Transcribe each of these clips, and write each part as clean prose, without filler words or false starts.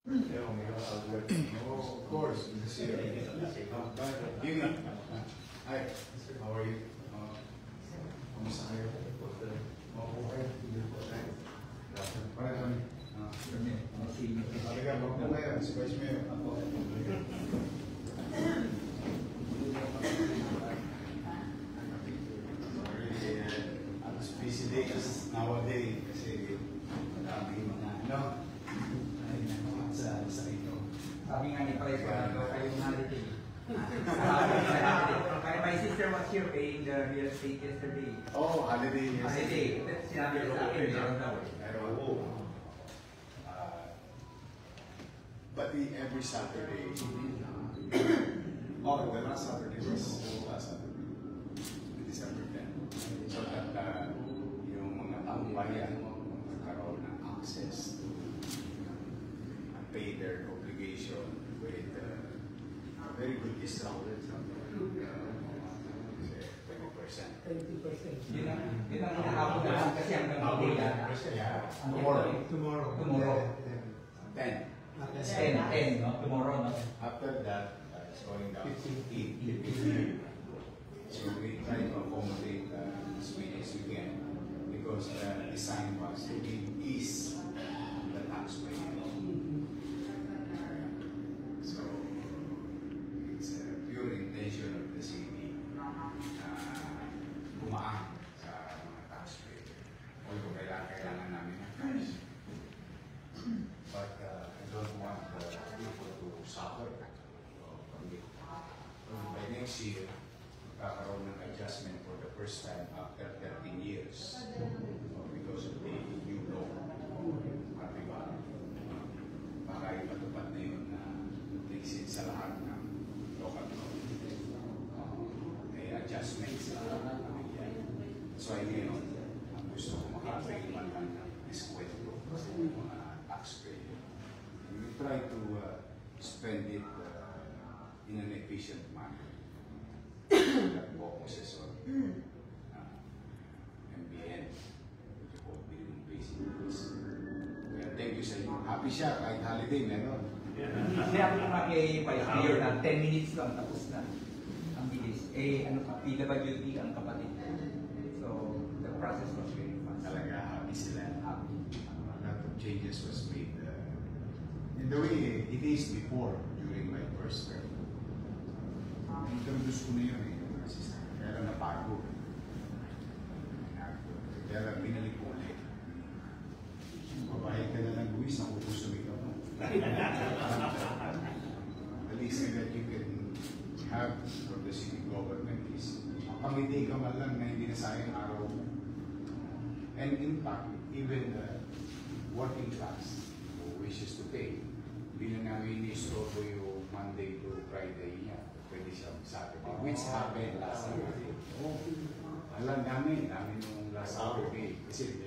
Oh, of course. Good to see you. Hi. How are you? Kamusta kayo? Okay. Para kami. Talaga, wag mo ngayon. Si Vice Mayor. Busy days nowadays kasi maraming mga sa ito. Sabi nga ni Paris, kayong holiday. My sister was here paying the real estate yesterday. Oh, holiday yesterday. Holiday. Sinabi ko sa akin, meron daw. But every Saturday, the last Saturday was December 10. So that yung mga taong bayan magkaroon ng access to pay their obligation with very good discount. 20%. Yun ang hinahabol naman kasi hanggang Monday. Tomorrow. 10, no? Tomorrow, no? After that, it's going down to 15. So we try to accommodate as many as we can because the design was to ease the taxpayer. So it's a pure intention of the city gumaan sa mga taxpayer. Although kailangan namin ng cash. But I don't want people to suffer. By next year, magkakaroon ng adjustment for the first time after 13 years because of the new law. Baka ipatupad na yun na exit sa lahat ng local law. May adjustments sa pamilya. So I ngayon, ang gusto ko makapay man lang ng diskwento ng mga taxpayer. And we try to spend it in an efficient manner. That focuses on MBN, which is called minimum basic needs. Kaya thank you sa inyo. Happy siya, kahit holiday meron. Hindi ako naman kay Vice Mayor na 10 minutes lang tapos na. Ang bilis. Ano pa, PWD ang kapatid. So, the process was very fast. Talaga, happy sila. Happy. A lot of changes was made in the way it is before, during my first term. Introduce ko na yun yung assistant. Kaya lang napago. Kaya lang binalik ko ulit. Babae ka na lang buwis, ang upusumig ako. The least thing that you can have for the city government is pangiti ka man lang na hindi na sayang araw mo. And in fact, even the working class who wishes to pay, hindi na namin ni-store yung Monday to Friday niya. Pwede siyang Saturday, which happened last Saturday. Alam namin nung last Saturday, kasi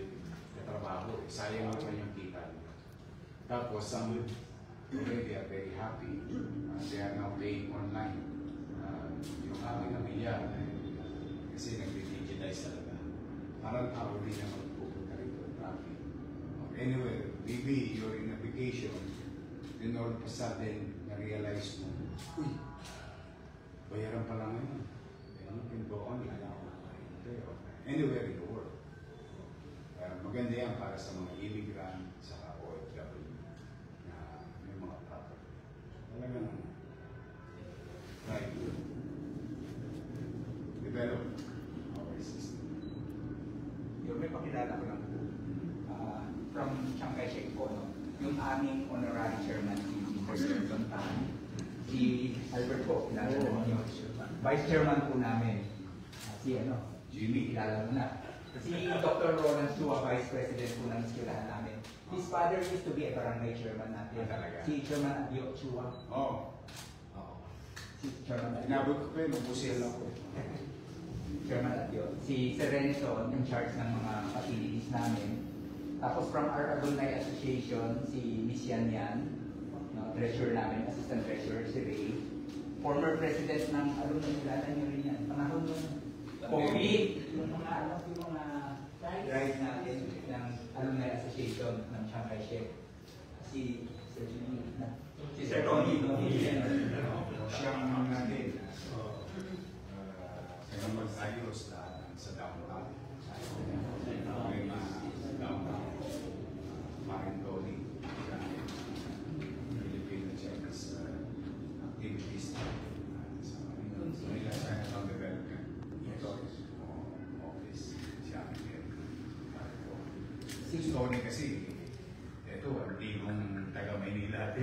katrabaho, sayang naman yung kita niya. Tapos, some already are very happy. They are now paying online. Yung aming pamilya, kasi nag-digitize talaga. Parang hourly na magpupunta rito, traffic. Anyway, maybe you're in a vacation, then all of a sudden, na-realize mo, uy, bayaran pa lang ngayon. Then you can go on, anywhere in the world. Maganda yan para sa mga immigrant, sa OFW, na may mga property. Talagang try to develop our system. Yung may pakilala ko lang po, from Chiang Kai-shek po, no? Yung aming honorary chairman, si Mr. Lontan, si Albert po, kilala naman yung vice chairman po namin, si Jimmy, kilala mo na. Si Dr. Roland Chua, vice president po ng eskwelahan namin. His father used to be a barangay chairman natin. Si Chairman Adio Chua. Si Chairman Adio. Inabot ko pa yun, nabusel ako. Chairman Adio. Si Sir Reneson, in charge ng mga facilities namin. Tapos from our alumni association, si Miss Yan Yan, treasurer namin, assistant treasurer, si Ray. Former president ng alumni, kilala niyo rin yan. Panahon ng COVID, yung mga guys natin ng alumni association ng Chiang Kai-shek. Si Si Sir Tony, no? Siyang natin sa mga ayos sa downtown. May mga downtown Tony, Filipino Chinese activities sa Manila Chinatown Development Office. Siya ang si Tony kasi, ito, hindi kong taga Maynila.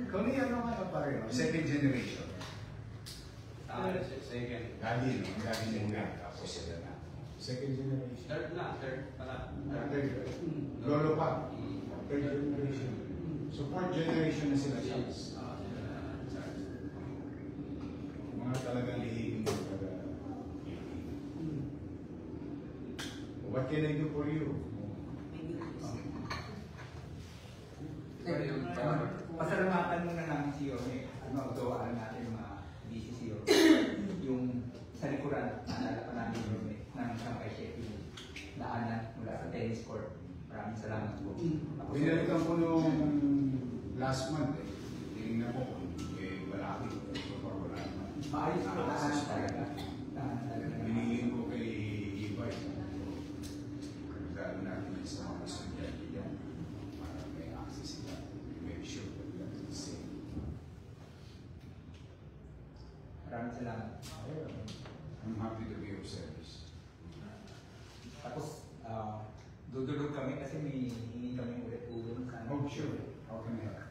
Kung ano pa rin, second generation. Second. Gagi, no? Gagi muna. Tapos sila na. Second generation. Third na, third pala. Third. Lolo pa. Third generation. So fourth generation na sila siya. Mga talagang lihim. What can I do for you? Pasalamatan muna namin si Yorme. Gawaan natin mga BCCO. Yung sa likuran, naalala pa namin Yorme ng Shanghai Chef, yung daanan mula sa tennis court. Maraming salamat po. Binalikan ko nung last month eh. Tingnan ko kung malaki. So far wala naman. Maayos po daanan talaga. Daanan talaga. Binigyan ko kay Ibay. Dahil natin sa mga estudyante yan. Para may access sila. Make sure that that's the same. Maraming salamat. I'm happy to be of service. Tapos, dudulog kami kasi may hingi kami ulit tulong sa Oh, sure. How can I help?